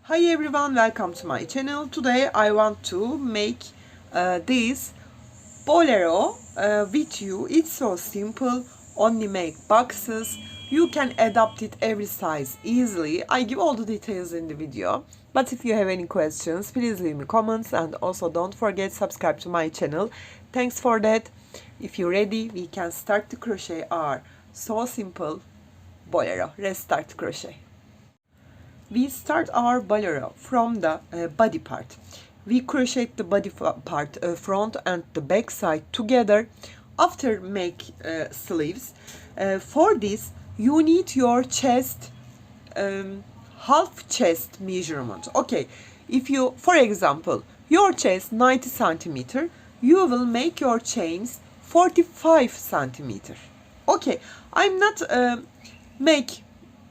Hi everyone, welcome to my channel. Today I want to make this bolero with you. It's so simple, only make boxes. You can adapt it every size easily. I give all the details in the video. But if you have any questions, please leave me comments, and also don't forget subscribe to my channel. Thanks for that. If you're ready, we can start to crochet our so simple bolero. Let's start to crochet. We start our bolero from the body part. We crochet the body part, front and the back side together. After make sleeves. For this you need your chest, half chest measurement. Okay, if you, for example, your chest 90 centimeter, you will make your chains 45 centimeter. Okay, I'm not make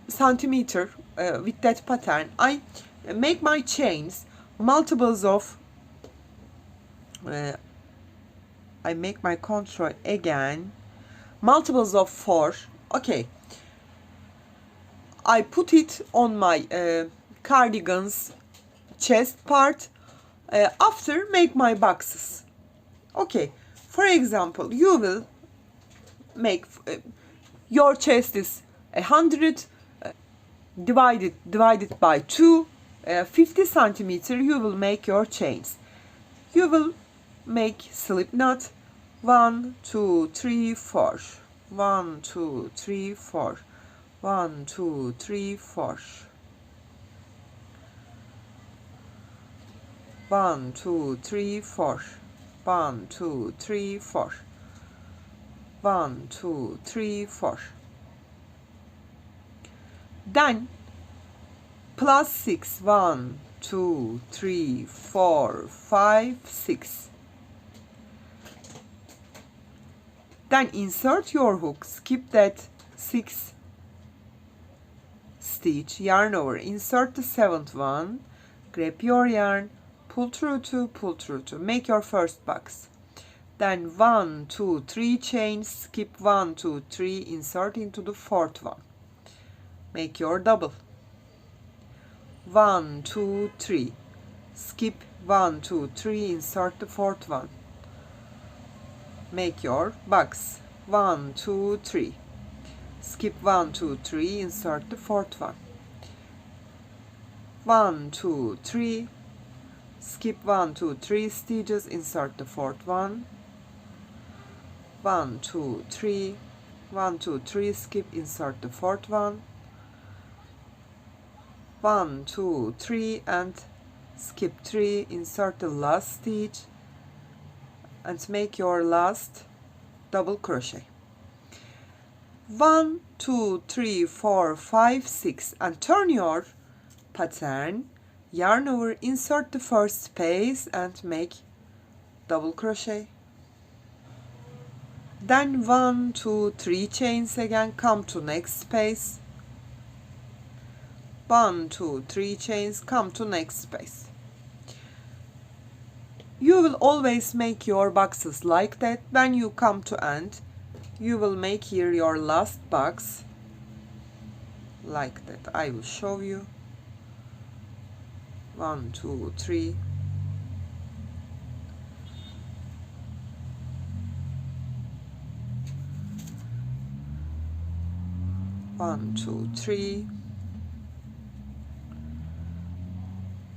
centimeter with that pattern. I make my chains multiples of I make my control again multiples of 4. Okay, I put it on my cardigan's chest part. After make my boxes. Okay, for example, you will make your chest is 100 divided by 2, 50 centimeter. You will make your chains. You will make slip knot 1 2 3 4, 1 2 3 4, 1 2 3 4, 1 2 3 4, 1 2 3 4, 1 2 3 4. Then plus 6, 1 2 3 4 5 6. Then insert your hook, skip that 6 stitch, yarn over, insert the 7th one, grab your yarn, pull through 2, pull through 2, make your first box. Then 1 2 3 chains, skip 1 2 3, insert into the 4th one, make your double. 1 2 3, skip 1 2 3, insert the 4th one, make your box. 1 2 3, skip 1 2 3, insert the 4th one, 1 2 3, skip 1 2 3 stitches, insert the 4th one, 1 2 3, 1 2 3, skip, insert the 4th one, 1 2 3 and skip 3, insert the last stitch and make your last double crochet. 1 2 3 4 5 6 and turn your pattern, yarn over, insert the first space and make double crochet. Then 1 2 3 chains again, come to next space, 1 2 3 chains, come to next space. You will always make your boxes like that. When you come to end, you will make here your last box like that. I will show you. 1 2 3, 1 2 3,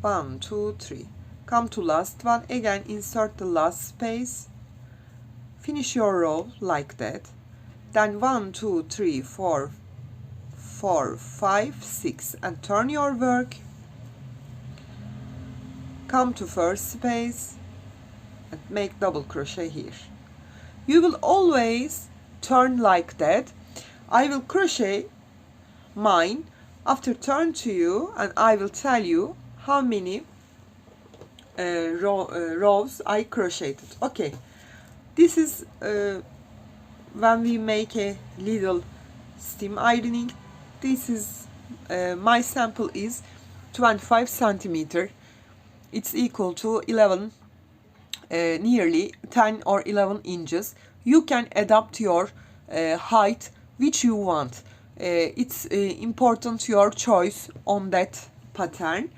1 2 3, come to last one again, insert the last space, finish your row like that. Then 1 2 3 4 4 5 6 and turn your work, come to first space and make double crochet here. You will always turn like that. I will crochet mine after turn to you, and I will tell you how many rows I crocheted. Okay, this is when we make a little steam ironing. This is my sample is 25 centimeter. It's equal to 11, nearly 10 or 11 inches. You can adapt your height which you want. It's important your choice on that pattern.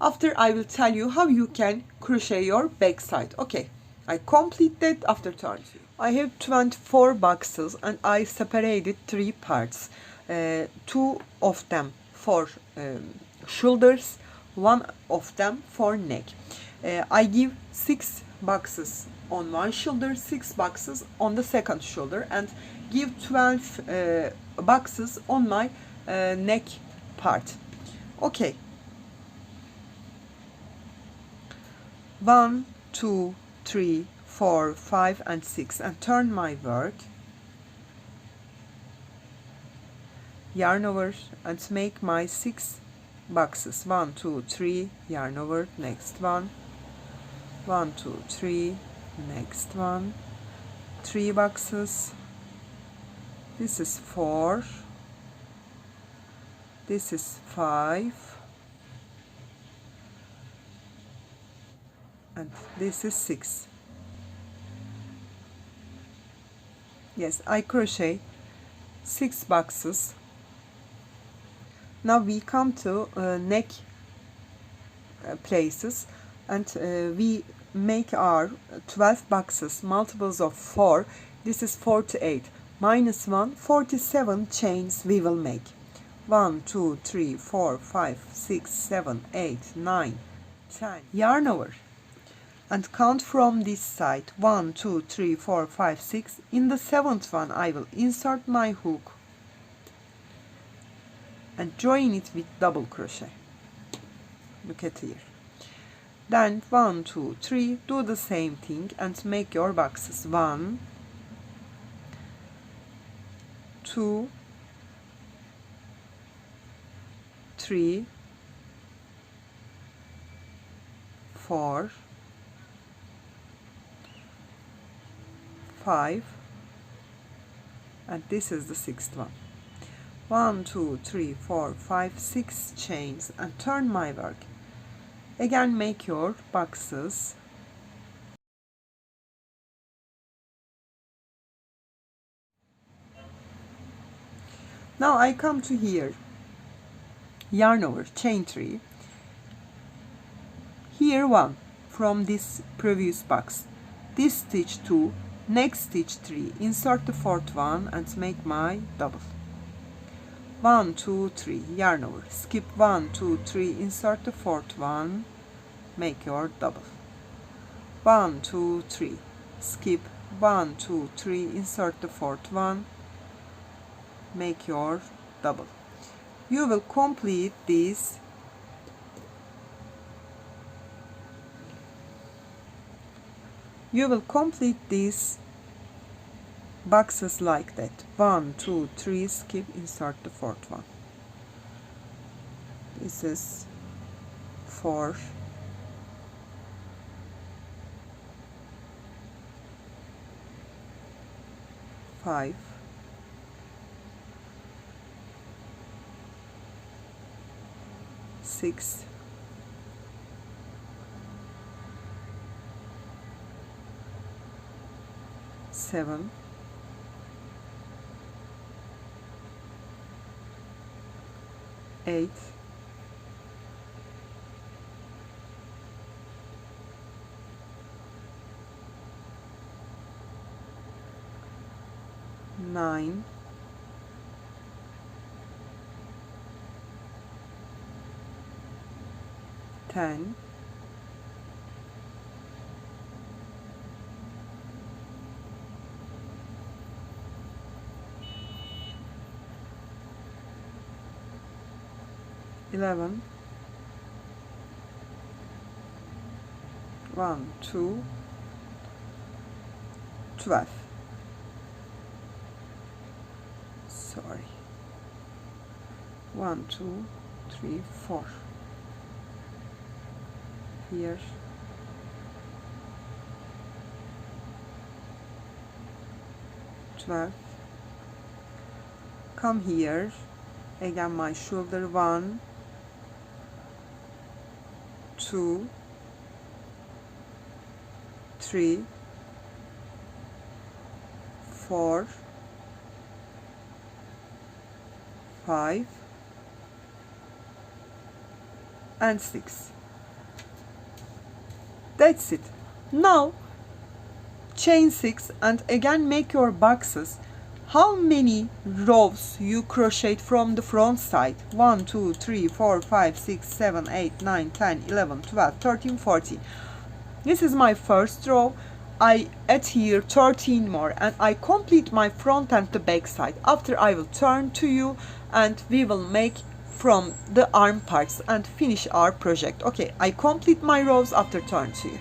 After I will tell you how you can crochet your back side. Okay, I complete that after turn. I have 24 boxes and I separated 3 parts. 2 of them for shoulders, 1 of them for neck. I give 6 boxes on one shoulder, 6 boxes on the second shoulder, and give 12 boxes on my neck part. Okay. 1, 2, 3, 4, 5 and 6, and turn my work, yarn over and make my 6 boxes. 1, 2, 3, yarn over, next one, 1, 2, 3, next one, 3 boxes, this is 4, this is 5, and this is 6. Yes, I crochet 6 boxes. Now we come to neck places, and we make our 12 boxes multiples of 4. This is 48 minus 1, 47 chains we will make. 1, 2, 3, 4, 5, 6, 7, 8, 9, 10. Yarn over and count from this side. 1, 2, 3, 4, 5, 6. In the 7th one I will insert my hook and join it with double crochet. Look at here. Then 1, 2, 3, do the same thing and make your boxes. 1, 2, 3, 4, 5, and this is the 6th one. 1, 2, 3, 4, 5, 6 chains, and turn my work. Again make your boxes. Now I come to here, yarn over, chain 3, here 1 from this previous box, this stitch 2, next stitch 3, insert the 4th one and make my double. 1, 2, 3, yarn over, skip 1, 2, 3, insert the 4th one, make your double. 1, 2, 3, skip 1, 2, 3, insert the 4th one, make your double. You will complete this boxes like that. 1, 2, 3, skip, insert the 4th one. This is 4, 5, 6, 7, 8, 9, 10, 11, 1, 2, 12. Sorry. 1, 2, 3, 4. Here. 12. Come here. Again my shoulder. 1, 2, 3, 4, 5, and 6. That's it. Now chain 6 and again make your boxes. How many rows you crochet from the front side? 1 2 3 4 5 6 7 8 9 10 11 12 13 14. This is my first row. I add here 13 more and I complete my front and the back side. After I will turn to you and we will make from the arm parts and finish our project. Okay, I complete my rows after turn to you.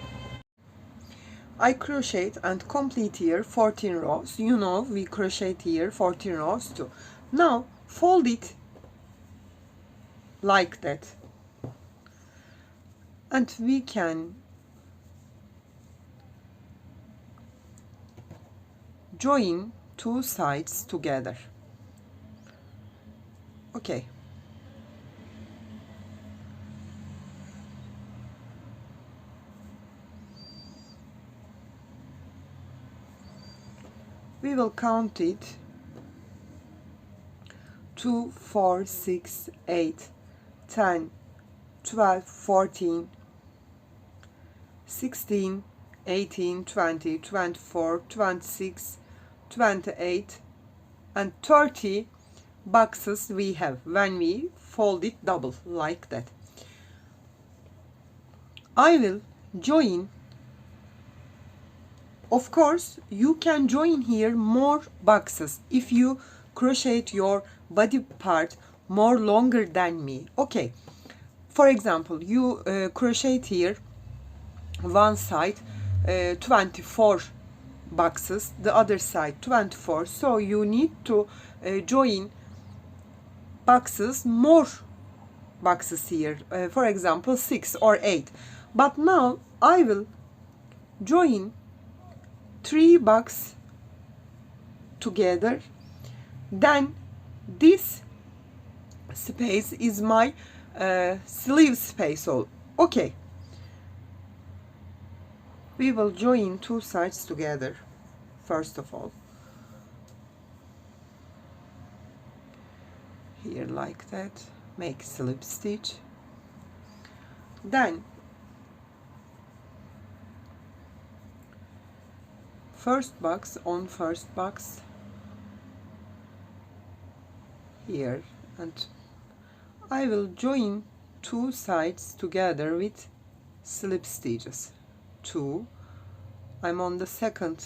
I crochet and complete here 14 rows. You know we crochet here 14 rows too. Now fold it like that and we can join two sides together. Okay. We will count it 2, 4, 6, 8, 10, 12, 14, 16, 18, 20, 24, 26, 28 and 30 boxes we have when we fold it double like that. I will join. Of course, you can join here more boxes if you crochet your body part more longer than me. Okay, for example, you crochet here one side 24 boxes, the other side 24, so you need to join boxes, more boxes here, for example 6 or 8. But now I will join 3 boxes together, then this space is my sleeve space. Okay, we will join two sides together first of all, here like that, make slip stitch, then first box on first box here, and I will join two sides together with slip stitches. 2, I'm on the second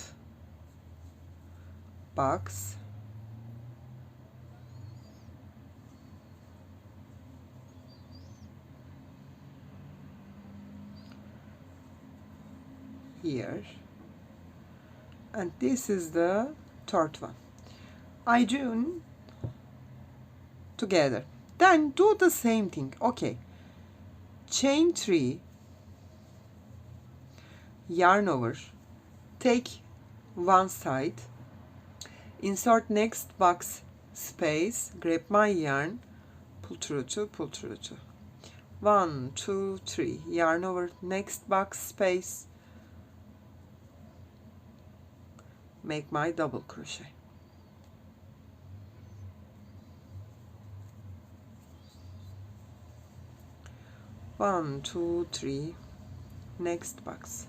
box, here, and this is the third one. I join together, then do the same thing. Okay, chain 3, yarn over, take one side, insert next box space, grab my yarn, pull through 2, pull through 2, 1 2 3, yarn over, next box space, make my double crochet. One, two, three, next box.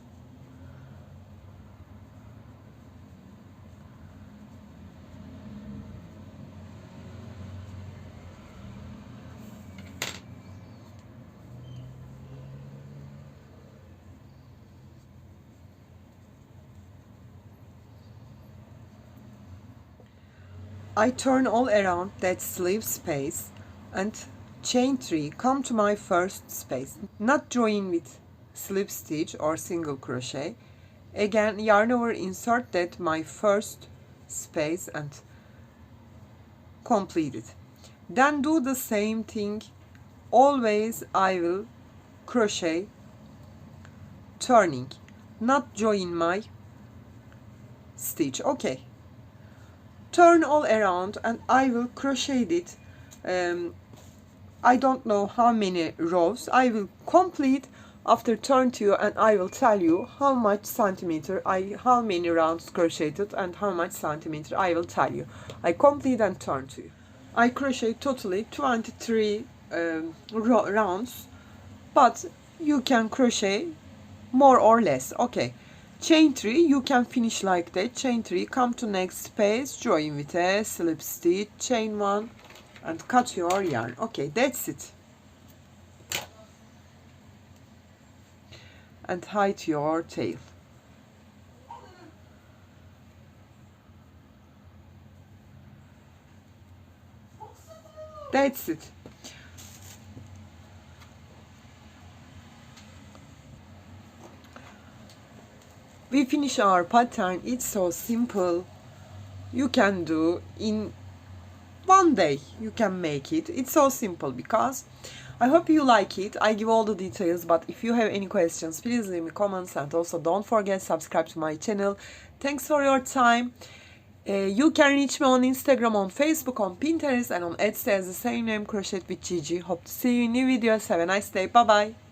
I turn all around that sleeve space and chain 3, come to my first space, not join with slip stitch or single crochet, again yarn over, insert that my first space and complete it. Then do the same thing, always I will crochet turning, not join my stitch. Okay, turn all around and I will crochet it. I don't know how many rows. I will complete after turn to you and I will tell you how much centimeter how many rounds crocheted and how much centimeter. I will tell you. I complete and turn to you. I crochet totally 23 rounds, but you can crochet more or less. Okay, chain 3, you can finish like that. Chain 3, come to next page, join with a slip stitch, chain 1 and cut your yarn. Okay, that's it. And hide your tail. That's it. We finish our pattern. It's so simple. You can do in one day. You can make it. It's so simple because I hope you like it. I give all the details, but if you have any questions, please leave me comments, and also don't forget subscribe to my channel. Thanks for your time. You can reach me on Instagram, on Facebook, on Pinterest, and on Etsy as the same name, Crochet with Gigi. Hope to see you in new videos. Have a nice day. Bye bye.